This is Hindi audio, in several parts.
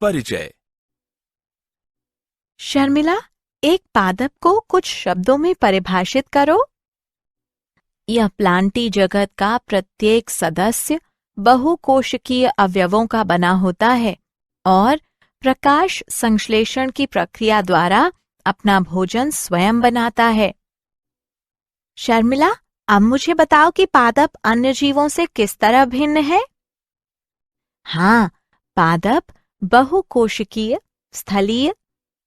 परिचय। शर्मिला, एक पादप को कुछ शब्दों में परिभाषित करो। यह प्लांटी जगत का प्रत्येक सदस्य बहुकोशिकीय अवयवों का बना होता है और प्रकाश संश्लेषण की प्रक्रिया द्वारा अपना भोजन स्वयं बनाता है। शर्मिला, अब मुझे बताओ कि पादप अन्य जीवों से किस तरह भिन्न है? हाँ, पादप बहुकोशिकीय, स्थलीय,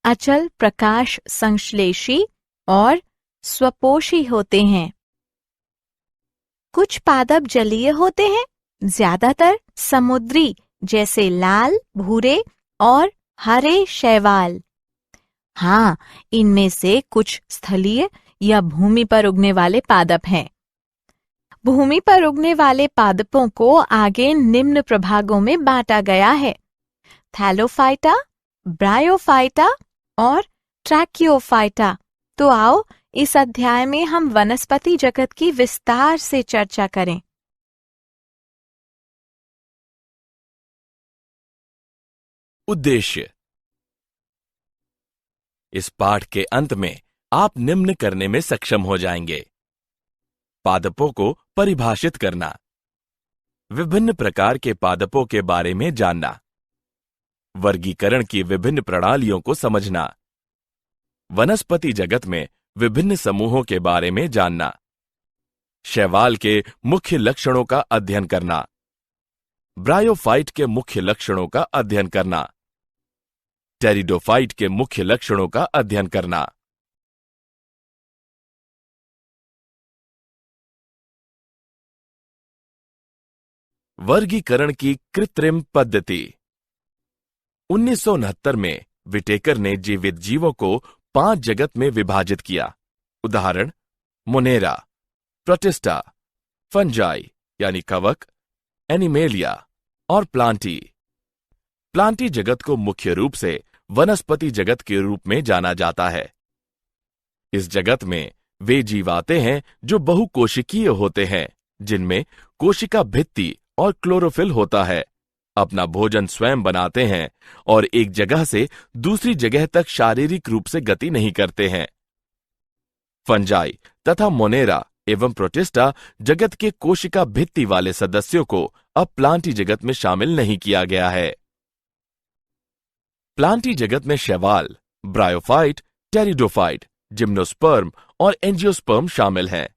अचल प्रकाश संश्लेषी और स्वपोषी होते हैं। कुछ पादप जलीय होते हैं, ज्यादातर समुद्री, जैसे लाल, भूरे और हरे शैवाल। हाँ, इनमें से कुछ स्थलीय या भूमि पर उगने वाले पादप हैं। भूमि पर उगने वाले पादपों को आगे निम्न प्रभागों में बांटा गया है: थैलोफाइटा, ब्रायोफाइटा और ट्रैकियोफाइटा। तो आओ इस अध्याय में हम वनस्पति जगत की विस्तार से चर्चा करें। उद्देश्य। इस पाठ के अंत में आप निम्न करने में सक्षम हो जाएंगे: पादपों को परिभाषित करना, विभिन्न प्रकार के पादपों के बारे में जानना, वर्गीकरण की विभिन्न प्रणालियों को समझना, वनस्पति जगत में विभिन्न समूहों के बारे में जानना, शैवाल के मुख्य लक्षणों का अध्ययन करना, ब्रायोफाइट के मुख्य लक्षणों का अध्ययन करना, टेरिडोफाइट के मुख्य लक्षणों का अध्ययन करना। वर्गीकरण की कृत्रिम पद्धति। 1969 में विटेकर ने जीवित जीवों को 5 जगत में विभाजित किया। उदाहरण: मोनेरा, प्रोटिस्टा, फंजाई यानी कवक, एनिमेलिया और प्लांटी। प्लांटी जगत को मुख्य रूप से वनस्पति जगत के रूप में जाना जाता है। इस जगत में वे जीव आते हैं जो बहुकोशिकीय होते हैं, जिनमें कोशिका भित्ति और क्लोरोफिल होता है, अपना भोजन स्वयं बनाते हैं और एक जगह से दूसरी जगह तक शारीरिक रूप से गति नहीं करते हैं। फंजाई तथा मोनेरा एवं प्रोटिस्टा जगत के कोशिका भित्ति वाले सदस्यों को अब प्लांटी जगत में शामिल नहीं किया गया है। प्लांटी जगत में शैवाल, ब्रायोफाइट, टेरिडोफाइट, जिम्नोस्पर्म और एंजियोस्पर्म शामिल हैं।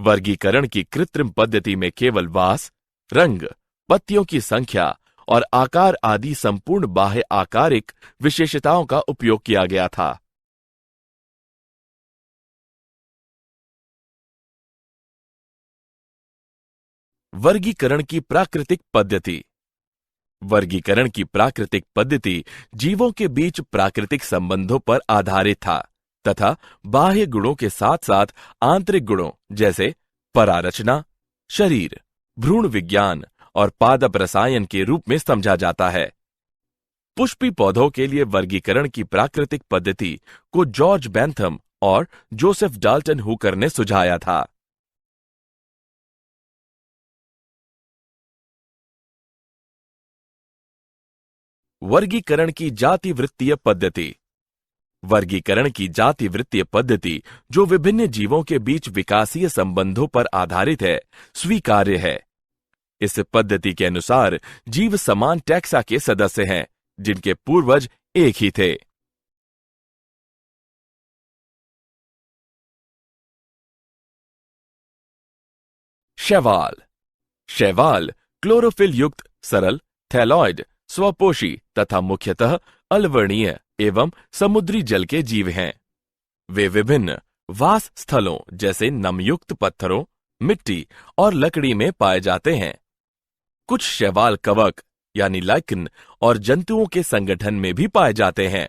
वर्गीकरण की कृत्रिम पद्धति में केवल वास, रंग, पत्तियों की संख्या और आकार आदि संपूर्ण बाह्य आकारिक विशेषताओं का उपयोग किया गया था। वर्गीकरण की प्राकृतिक पद्धति। वर्गीकरण की प्राकृतिक पद्धति जीवों के बीच प्राकृतिक संबंधों पर आधारित था तथा बाह्य गुणों के साथ साथ आंतरिक गुणों जैसे परारचना, शरीर, भ्रूण विज्ञान और पादप रसायन के रूप में समझा जाता है। पुष्पी पौधों के लिए वर्गीकरण की प्राकृतिक पद्धति को जॉर्ज बेंथम और जोसेफ डाल्टन हुकर ने सुझाया था। वर्गीकरण की जातिवृत्तीय पद्धति। वर्गीकरण की जातिवृत्तीय पद्धति, जो विभिन्न जीवों के बीच विकासीय संबंधों पर आधारित है, स्वीकार्य है। इस पद्धति के अनुसार जीव समान टैक्सा के सदस्य हैं, जिनके पूर्वज एक ही थे। शैवाल। शैवाल क्लोरोफिल युक्त सरल, थैलॉइड, स्वपोषी तथा मुख्यतः अलवर्णीय एवं समुद्री जल के जीव हैं। वे विभिन्न वास स्थलों जैसे नमयुक्त पत्थरों, मिट्टी और लकड़ी में पाए जाते हैं। कुछ शैवाल कवक यानी लाइकन और जंतुओं के संगठन में भी पाए जाते हैं।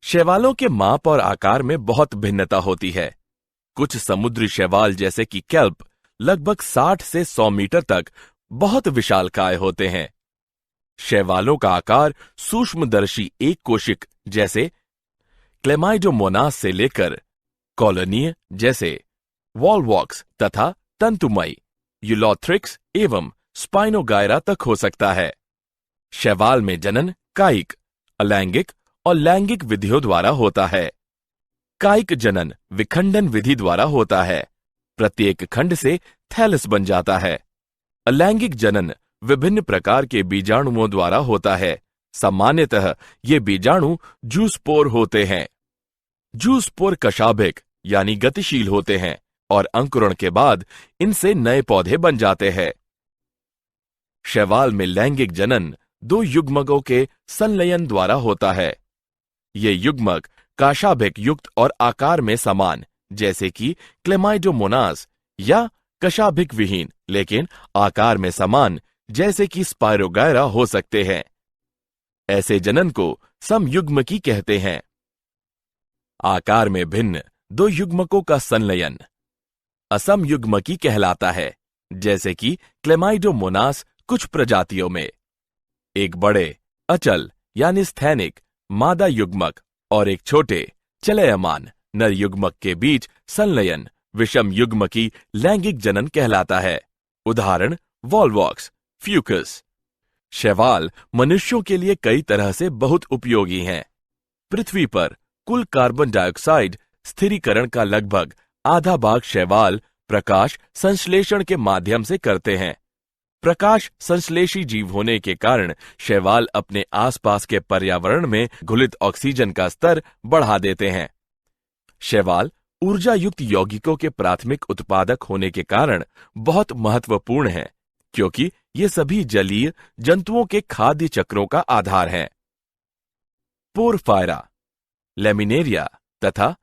शैवालों के माप और आकार में बहुत भिन्नता होती है। कुछ समुद्री शैवाल जैसे कि केल्प लगभग 60 से 100 मीटर तक बहुत विशालकाय होते हैं। शैवालों का आकार सूक्ष्मदर्शी एक कोशिक जैसे क्लेमाइडोमोनास से लेकर कॉलोनीय जैसे वॉलवॉक्स तथा तंतुमयी यूलोथ्रिक्स एवं स्पाइनोगायरा तक हो सकता है। शैवाल में जनन कायिक, अलैंगिक और लैंगिक विधियों द्वारा होता है। कायिक जनन विखंडन विधि द्वारा होता है। प्रत्येक खंड से थैलस बन जाता है। अलैंगिक जनन विभिन्न प्रकार के बीजाणुओं द्वारा होता है। सामान्यतः ये बीजाणु जूस्पोर होते हैं। जूस्पोर कशाभिक यानी गतिशील होते हैं और अंकुरण के बाद इनसे नए पौधे बन जाते हैं। शैवाल में लैंगिक जनन दो युग्मकों के संलयन द्वारा होता है। ये युग्मक कशाभिक युक्त और आकार में समान, जैसे कि क्लेमाइडोमोनास, या कशाभिक विहीन लेकिन आकार में समान, जैसे कि स्पायरोगायरा हो सकते हैं। ऐसे जनन को समयुग्मकी कहते हैं। आकार में भिन्न दो युग्मकों का संलयन असमयुग्मकी कहलाता है, जैसे कि क्लेमाइडोमोनास कुछ प्रजातियों में। एक बड़े अचल यानी स्थैनिक मादा युग्मक और एक छोटे चलयमान नर युग्मक के बीच संलयन विषम युग्मकी लैंगिक जनन कहलाता है। उदाहरण वॉलवॉक्स, फ्यूकस। शैवाल मनुष्यों के लिए कई तरह से बहुत उपयोगी हैं। पृथ्वी पर कुल कार्बन डाइऑक्साइड स्थिरीकरण का लगभग आधा भाग शैवाल प्रकाश संश्लेषण के माध्यम से करते हैं। प्रकाश संश्लेषी जीव होने के कारण शैवाल अपने आसपास के पर्यावरण में घुलित ऑक्सीजन का स्तर बढ़ा देते हैं। शैवाल ऊर्जा युक्त यौगिकों के प्राथमिक उत्पादक होने के कारण बहुत महत्वपूर्ण है, क्योंकि ये सभी जलीय जंतुओं के खाद्य चक्रों का आधार हैं। पोरफायरा, लेमिनेरिया तथा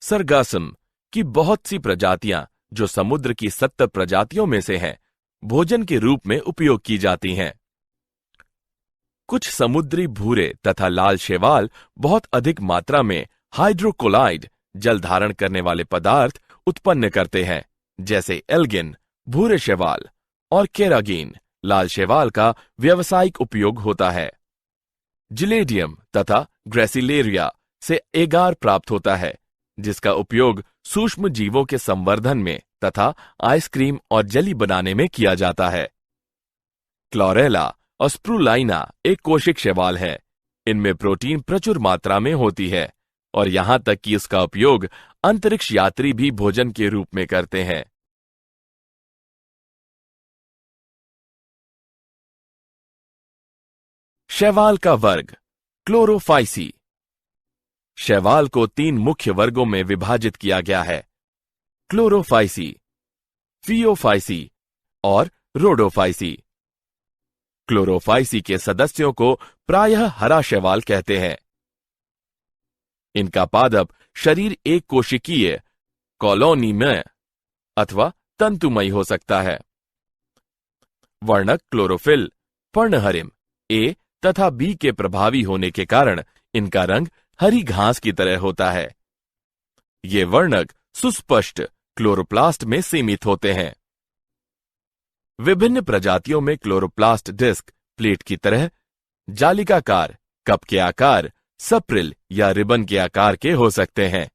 सरगासम की बहुत सी प्रजातियां, जो समुद्र की 70 प्रजातियों में से हैं, भोजन के रूप में उपयोग की जाती हैं। कुछ समुद्री भूरे तथा लाल शैवाल बहुत अधिक मात्रा में हाइड्रोकोलाइड जल धारण करने वाले पदार्थ उत्पन्न करते हैं, जैसे एल्गिन भूरे शैवाल और केरागिन लाल शैवाल का व्यावसायिक उपयोग होता है। जिलेडियम तथा ग्रेसिलेरिया से एगार प्राप्त होता है, जिसका उपयोग सूक्ष्म जीवों के संवर्धन में तथा आइसक्रीम और जेली बनाने में किया जाता है। क्लोरेला और स्प्रूलाइना एक कोशिक शैवाल है। इनमें प्रोटीन प्रचुर मात्रा में होती है और यहां तक कि इसका उपयोग अंतरिक्ष यात्री भी भोजन के रूप में करते हैं। शैवाल का वर्ग क्लोरोफाइसी। शैवाल को 3 मुख्य वर्गों में विभाजित किया गया है: क्लोरोफाइसी, फियोफाइसी और रोडोफाइसी। क्लोरोफाइसी के सदस्यों को प्रायः हरा शैवाल कहते हैं। इनका पादप शरीर एक कोशिकीय कॉलोनी में अथवा तंतुमयी हो सकता है। वर्णक क्लोरोफिल पर्णहरिम ए तथा बी के प्रभावी होने के कारण इनका रंग हरी घास की तरह होता है। ये वर्णक सुस्पष्ट क्लोरोप्लास्ट में सीमित होते हैं। विभिन्न प्रजातियों में क्लोरोप्लास्ट डिस्क प्लेट की तरह जालिकाकार, कप के आकार, सप्रिल या रिबन के आकार के हो सकते हैं।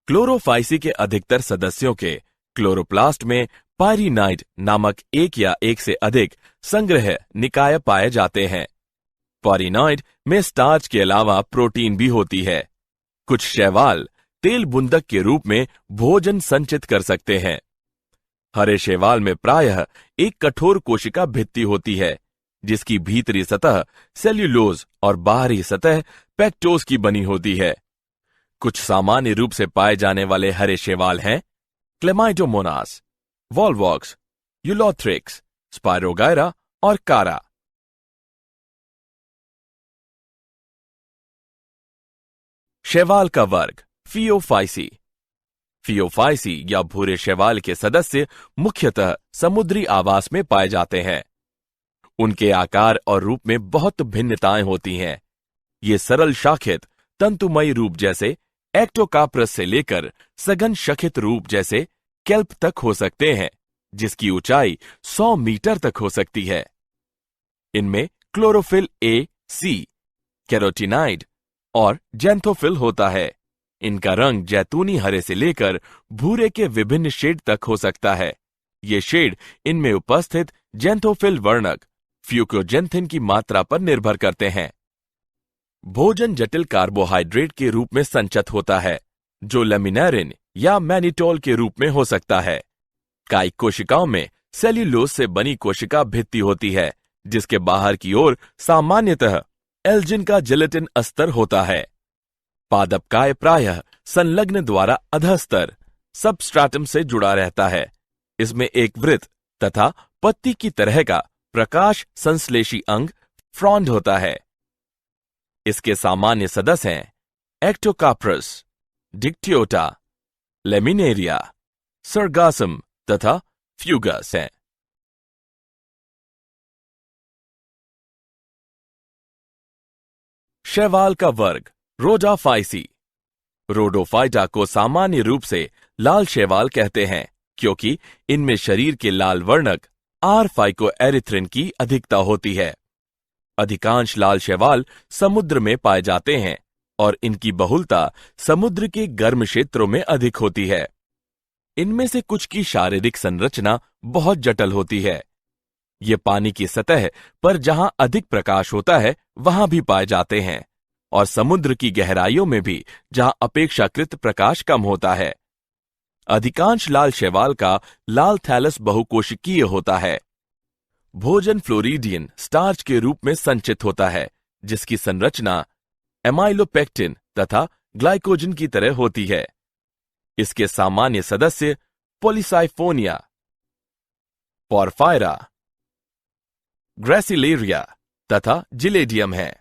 क्लोरोफाइसी के अधिकतर सदस्यों के क्लोरोप्लास्ट में पायरीनाइड नामक एक या एक से अधिक संग्रह निकाय पाए जाते हैं। पायरीनाइड में स्टार्च के अलावा प्रोटीन भी होती है। कुछ शैवाल तेल बुंदक के रूप में भोजन संचित कर सकते हैं। हरे शैवाल में प्रायः एक कठोर कोशिका भित्ति होती है, जिसकी भीतरी सतह सेल्यूलोज और बाहरी सतह पेक्टोज की बनी होती है। कुछ सामान्य रूप से पाए जाने वाले हरे शैवाल हैं क्लेमाइडोमोनास, वॉलवॉक्स, यूलोथ्रिक्स, स्पायरोगायरा और कारा। शैवाल का वर्ग फियोफाइसी। फियोफाइसी या भूरे शैवाल के सदस्य मुख्यतः समुद्री आवास में पाए जाते हैं। उनके आकार और रूप में बहुत भिन्नताएं होती हैं। ये सरल शाखित तंतुमयी रूप जैसे एक्टोकाप्रस से लेकर सघन शखित रूप जैसे केल्प तक हो सकते हैं, जिसकी ऊंचाई 100 मीटर तक हो सकती है। इनमें क्लोरोफिल ए, सी, कैरोटीनाइड और जैंथोफिल होता है। इनका रंग जैतूनी हरे से लेकर भूरे के विभिन्न शेड तक हो सकता है। ये शेड इनमें उपस्थित जैंथोफिल वर्णक फ्यूकोजेंथिन की मात्रा पर निर्भर करते हैं। भोजन जटिल कार्बोहाइड्रेट के रूप में संचित होता है, जो लेमिनेरिन या मैनिटोल के रूप में हो सकता है। कायिक कोशिकाओं में सेल्यूलोज से बनी कोशिका भित्ति होती है, जिसके बाहर की ओर सामान्यतः एल्जिन का जिलेटिन अस्तर होता है। पादपकाय प्रायः संलग्न द्वारा अधस्तर सबस्ट्राटम से जुड़ा रहता है। इसमें एक वृत्त तथा पत्ती की तरह का प्रकाश संश्लेषी अंग फ्रॉन्ड होता है। इसके सामान्य सदस्य हैं एक्टोकाप्रस, डिक्टियोटा, लेमिनेरिया, सरगासम तथा फ्यूगस हैं। शैवाल का वर्ग रोडोफाइसी। रोडोफाइटा को सामान्य रूप से लाल शैवाल कहते हैं, क्योंकि इनमें शरीर के लाल वर्णक R-फाइकोएरिथ्रिन की अधिकता होती है। अधिकांश लाल शैवाल समुद्र में पाए जाते हैं और इनकी बहुलता समुद्र के गर्म क्षेत्रों में अधिक होती है। इनमें से कुछ की शारीरिक संरचना बहुत जटिल होती है। ये पानी की सतह पर जहां अधिक प्रकाश होता है वहां भी पाए जाते हैं, और समुद्र की गहराइयों में भी जहां अपेक्षाकृत प्रकाश कम होता है। अधिकांश लाल शैवाल का लाल थैलस बहुकोशिकीय होता है। भोजन फ्लोरिडियन स्टार्च के रूप में संचित होता है, जिसकी संरचना एमाइलोपेक्टिन तथा ग्लाइकोजन की तरह होती है। इसके सामान्य सदस्य पोलिसाइफोनिया, पोरफायरा, ग्रेसिलेरिया तथा जिलेडियम है।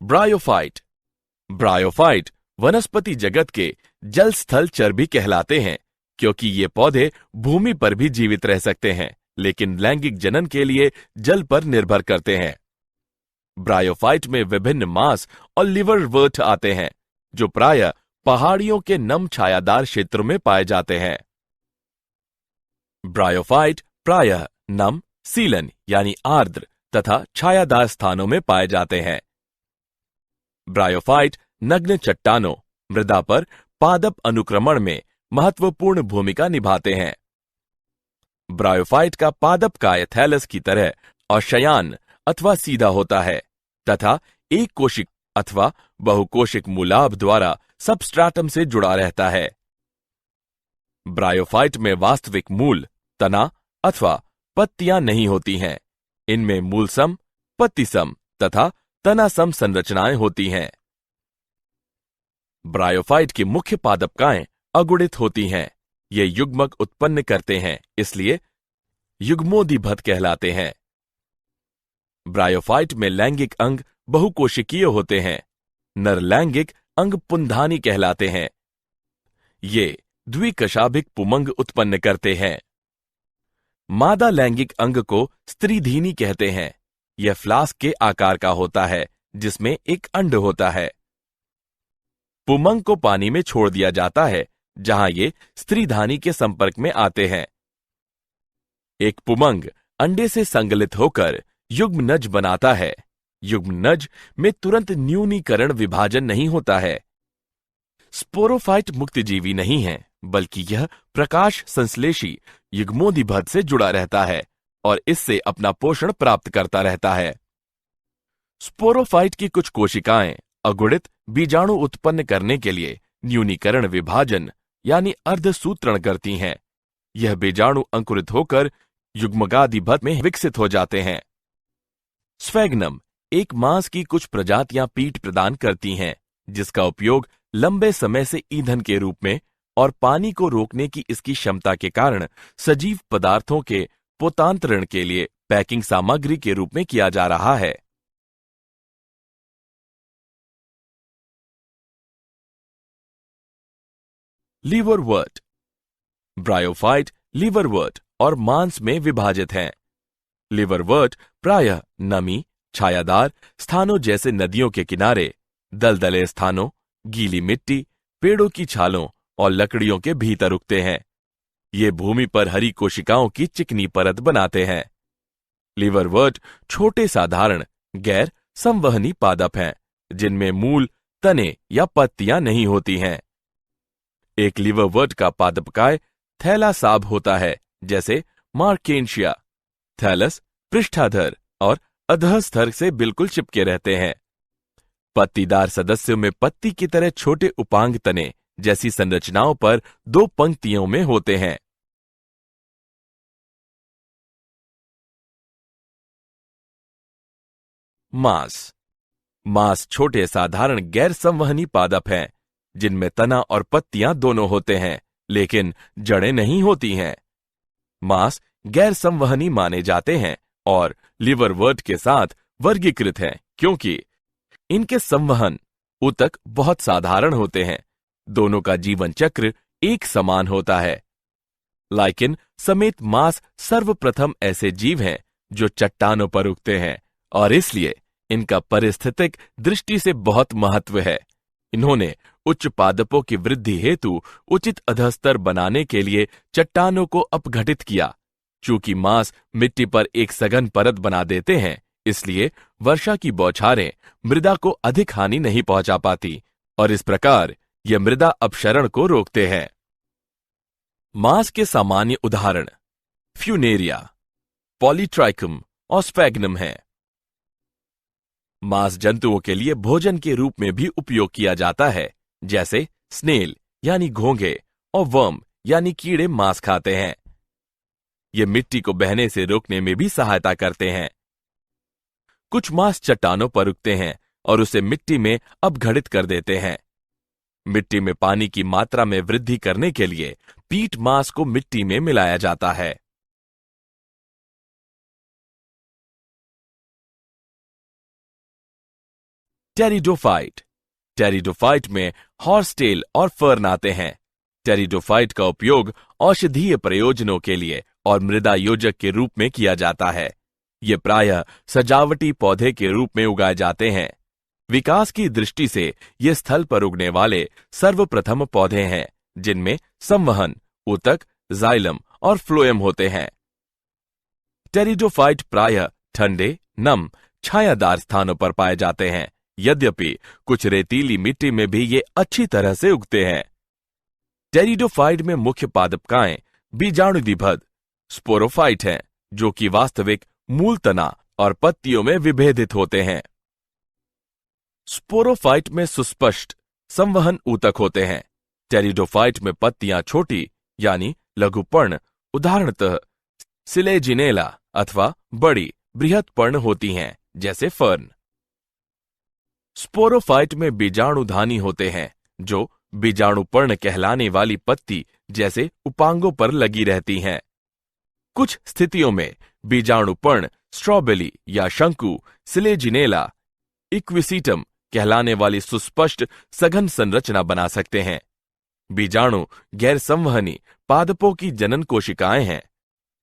ब्रायोफाइट। ब्रायोफाइट वनस्पति जगत के जल स्थल चर्बी कहलाते हैं, क्योंकि ये पौधे भूमि पर भी जीवित रह सकते हैं, लेकिन लैंगिक जनन के लिए जल पर निर्भर करते हैं। ब्रायोफाइट में विभिन्न मांस और लिवरवर्ट आते हैं, जो प्रायः पहाड़ियों के नम छायादार क्षेत्रों में पाए जाते हैं। ब्रायोफाइट प्रायः नम, सीलन यानी आर्द्र तथा छायादार स्थानों में पाए जाते हैं। ब्रायोफाइट नग्न चट्टानों, मृदा पर पादप अनुक्रमण में महत्वपूर्ण भूमिका निभाते हैं। ब्रायोफाइट का पादपकाय थैलस की तरह और शयान अथवा सीधा होता है तथा एक कोशिक अथवा बहुकोशिक मूलाभ द्वारा सबस्ट्राटम से जुड़ा रहता है। ब्रायोफाइट में वास्तविक मूल, तना अथवा पत्तियां नहीं होती हैं। इनमें मूलसम, पत्तिसम तथा तनासम संरचनाएं होती हैं। ब्रायोफाइट की मुख्य पादपकाएं अगुणित होती हैं। ये युग्मक उत्पन्न करते हैं, इसलिए युग्मोदिभत कहलाते हैं। ब्रायोफाइट में लैंगिक अंग बहुकोशिकीय होते हैं। नर लैंगिक अंग पुंधानी कहलाते हैं। ये द्विकशाभिक पुमंग उत्पन्न करते हैं। मादा लैंगिक अंग को स्त्रीधीनी कहते हैं। यह फ्लास्क के आकार का होता है, जिसमें एक अंड होता है। पुमंग को पानी में छोड़ दिया जाता है, जहां ये स्त्रीधानी के संपर्क में आते हैं। एक पुमंग अंडे से संगलित होकर युग्मनज बनाता है। युग्मनज में तुरंत न्यूनीकरण विभाजन नहीं होता है। स्पोरोफाइट मुक्तजीवी नहीं है, बल्कि यह प्रकाश संश्लेषी युग्मोदिभत से जुड़ा रहता है और इससे अपना पोषण प्राप्त करता रहता है। स्पोरोफाइट की कुछ कोशिकाएं अगुणित बीजाणु उत्पन्न करने के लिए न्यूनीकरण विभाजन यानी अर्धसूत्रण करती हैं। यह बीजाणु अंकुरित होकर युग्मगादिभत में विकसित हो जाते हैं। स्फेग्नम एक मांस की कुछ प्रजातियां पीठ प्रदान करती हैं, जिसका उपयोग लंबे समय से ईंधन के रूप में और पानी को रोकने की इसकी क्षमता के कारण सजीव पदार्थों के पोतांतरण के लिए पैकिंग सामग्री के रूप में किया जा रहा है। लीवरवर्ट। ब्रायोफाइट लीवरवर्ट और मांस में विभाजित हैं। लीवरवर्ट प्रायः नमी, छायादार स्थानों जैसे नदियों के किनारे, दलदले स्थानों, गीली मिट्टी, पेड़ों की छालों और लकड़ियों के भीतर उगते हैं। ये भूमि पर हरी कोशिकाओं की चिकनी परत बनाते हैं। लीवरवर्ट छोटे साधारण गैर संवहनी पादप हैं, जिनमें मूल, तने या पत्तियां नहीं होती हैं। एक लीवरवर्ट का पादपकाय थैलासाब होता है, जैसे मार्केंशिया। थैलस पृष्ठाधर और अधःस्थर से बिल्कुल चिपके रहते हैं। पत्तीदार सदस्यों में पत्ती की तरह छोटे उपांग तने जैसी संरचनाओं पर 2 पंक्तियों में होते हैं। मांस छोटे साधारण गैर संवहनी पादप हैं, जिनमें तना और पत्तियां दोनों होते हैं, लेकिन जड़ें नहीं होती हैं। मांस गैर संवहनी माने जाते हैं और लीवरवर्ट के साथ वर्गीकृत हैं, क्योंकि इनके संवहन ऊतक बहुत साधारण होते हैं। दोनों का जीवन चक्र एक समान होता है। लाइकेन समेत मांस सर्वप्रथम ऐसे जीव हैं जो चट्टानों पर उगते हैं और इसलिए इनका पारिस्थितिक दृष्टि से बहुत महत्व है। इन्होंने उच्च पादपों की वृद्धि हेतु उचित अधस्तर बनाने के लिए चट्टानों को अपघटित किया। चूंकि मांस मिट्टी पर एक सघन परत बना देते हैं, इसलिए वर्षा की बौछारें मृदा को अधिक हानि नहीं पहुंचा पाती और इस प्रकार ये मृदा अपक्षरण को रोकते हैं। मांस के सामान्य उदाहरण फ्यूनेरिया, पॉलीट्राइकम और स्पैग्नम हैं। मांस जंतुओं के लिए भोजन के रूप में भी उपयोग किया जाता है, जैसे स्नेल यानी घोंघे और वर्म यानी कीड़े मांस खाते हैं। ये मिट्टी को बहने से रोकने में भी सहायता करते हैं। कुछ मांस चट्टानों पर उगते हैं और उसे मिट्टी में अपघटित कर देते हैं। मिट्टी में पानी की मात्रा में वृद्धि करने के लिए पीट मांस को मिट्टी में मिलाया जाता है। टेरिडोफाइट में हॉर्सटेल और फर्न आते हैं। टेरिडोफाइट का उपयोग औषधीय प्रयोजनों के लिए और मृदा योजक के रूप में किया जाता है। ये प्रायः सजावटी पौधे के रूप में उगाए जाते हैं। विकास की दृष्टि से ये स्थल पर उगने वाले सर्वप्रथम पौधे हैं, जिनमें संवहन, ऊतक, जाइलम और फ्लोएम होते हैं। टेरिडोफाइट प्रायः ठंडे, नम, छायादार स्थानों पर पाए जाते हैं, यद्यपि कुछ रेतीली मिट्टी में भी ये अच्छी तरह से उगते हैं। टेरिडोफाइट में मुख्य पादपकाएं बीजाणुदिभद स्पोरोफाइट हैं, जो कि वास्तविक मूल तना और पत्तियों में विभेदित होते हैं। स्पोरोफाइट में सुस्पष्ट संवहन ऊतक होते हैं। टेरिडोफाइट में पत्तियां छोटी यानी लघुपर्ण, उदाहरणतः सिलेजिनेला, अथवा बड़ी बृहत पर्ण होती हैं, जैसे फर्न। स्पोरोफाइट में बीजाणुधानी होते हैं, जो बीजाणुपर्ण कहलाने वाली पत्ती जैसे उपांगों पर लगी रहती हैं। कुछ स्थितियों में बीजाणुपर्ण स्ट्रॉबेरी या शंकु सिलेजिनेला इक्विसीटम कहलाने वाली सुस्पष्ट सघन संरचना बना सकते हैं। बीजाणु गैर संवहनी पादपों की जनन कोशिकाएं हैं।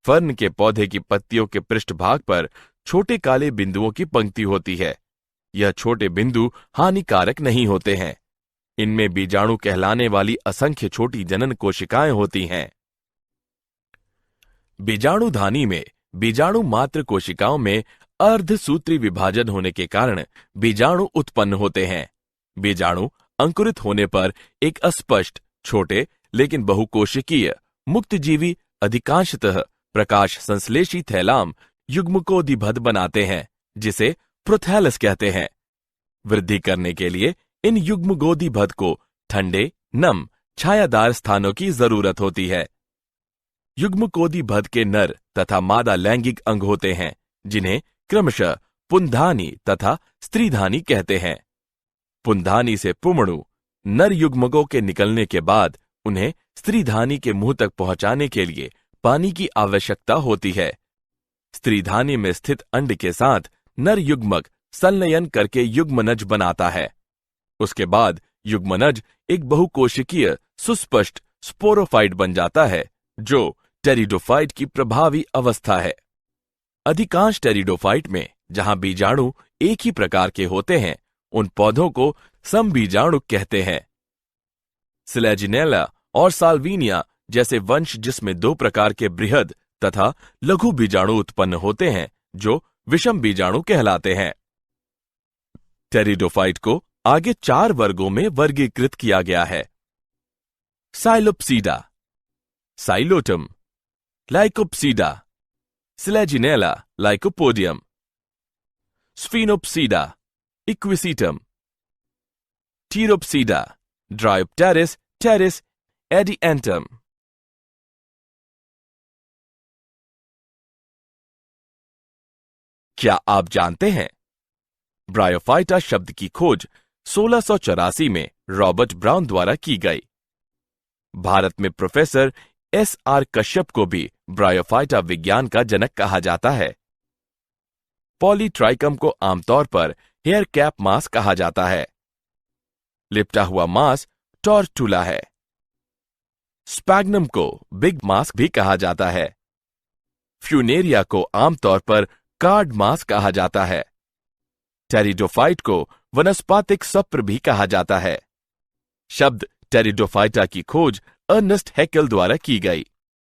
फर्न के पौधे की पत्तियों के पृष्ठभाग पर छोटे काले बिंदुओं की पंक्ति होती है। यह छोटे बिंदु हानिकारक नहीं होते हैं। इनमें बीजाणु कहलाने वाली असंख्य छोटी जनन कोशिकाएं होती हैं। बीजाणुधानी में बीजाणु मात्र कोशिकाओं में अर्धसूत्री विभाजन होने के कारण बीजाणु उत्पन्न होते हैं। बीजाणु अंकुरित होने पर एक अस्पष्ट, छोटे लेकिन बहुकोशिकीय, मुक्तजीवी, अधिकांशतः प्रकाश संश्लेषी थैलाम युग्मकोदिभद बनाते हैं, जिसे प्रोथैलस कहते हैं। वृद्धि करने के लिए इन युग्मकोदिभद को ठंडे, नम, छायादार स्थानों की जरूरत होती है। युग्मकोदिभद के नर तथा मादा लैंगिक अंग होते हैं, जिन्हें क्रमशः पुंधानी तथा स्त्रीधानी कहते हैं। पुंधानी से पुमणु नर युग्मकों के निकलने के बाद उन्हें स्त्रीधानी के मुंह तक पहुंचाने के लिए पानी की आवश्यकता होती है। स्त्रीधानी में स्थित अंड के साथ नर युग्मक संलयन करके युग्मनज बनाता है। उसके बाद युग्मनज एक बहुकोशिकीय सुस्पष्ट स्पोरोफाइट बन जाता है, जो टेरिडोफाइट की प्रभावी अवस्था है। अधिकांश टेरिडोफाइट में जहां बीजाणु एक ही प्रकार के होते हैं, उन पौधों को समबीजाणु कहते हैं। सिलेजिनेला और साल्विनिया जैसे वंश जिसमें 2 प्रकार के बृहद तथा लघु बीजाणु उत्पन्न होते हैं, जो विषम बीजाणु कहलाते हैं। टेरिडोफाइट को आगे 4 वर्गों में वर्गीकृत किया गया है। Psilopsida, Psilotum, Lycopsida, Selaginella Lycopodium, Sphenopsida, Equisetum, Pteropsida, Dryopteris, Pteris, Adiantum. क्या आप जानते हैं ब्रायोफाइटा शब्द की खोज 1684 में रॉबर्ट ब्राउन द्वारा की गई। भारत में प्रोफेसर S.R. कश्यप को भी ब्रायोफाइटा विज्ञान का जनक कहा जाता है। पॉलीट्राइकम को आमतौर पर हेयर कैप मास कहा जाता है। लिपटा हुआ मास टॉर्टुला है। स्पैग्नम को बिग मास भी कहा जाता है। फ्यूनेरिया को आमतौर पर कार्ड मास कहा जाता है। टेरिडोफाइट को वनस्पतिक सप्र भी कहा जाता है। शब्द टेरिडोफाइटा की खोज अर्नेस्ट हैकेल द्वारा की गई।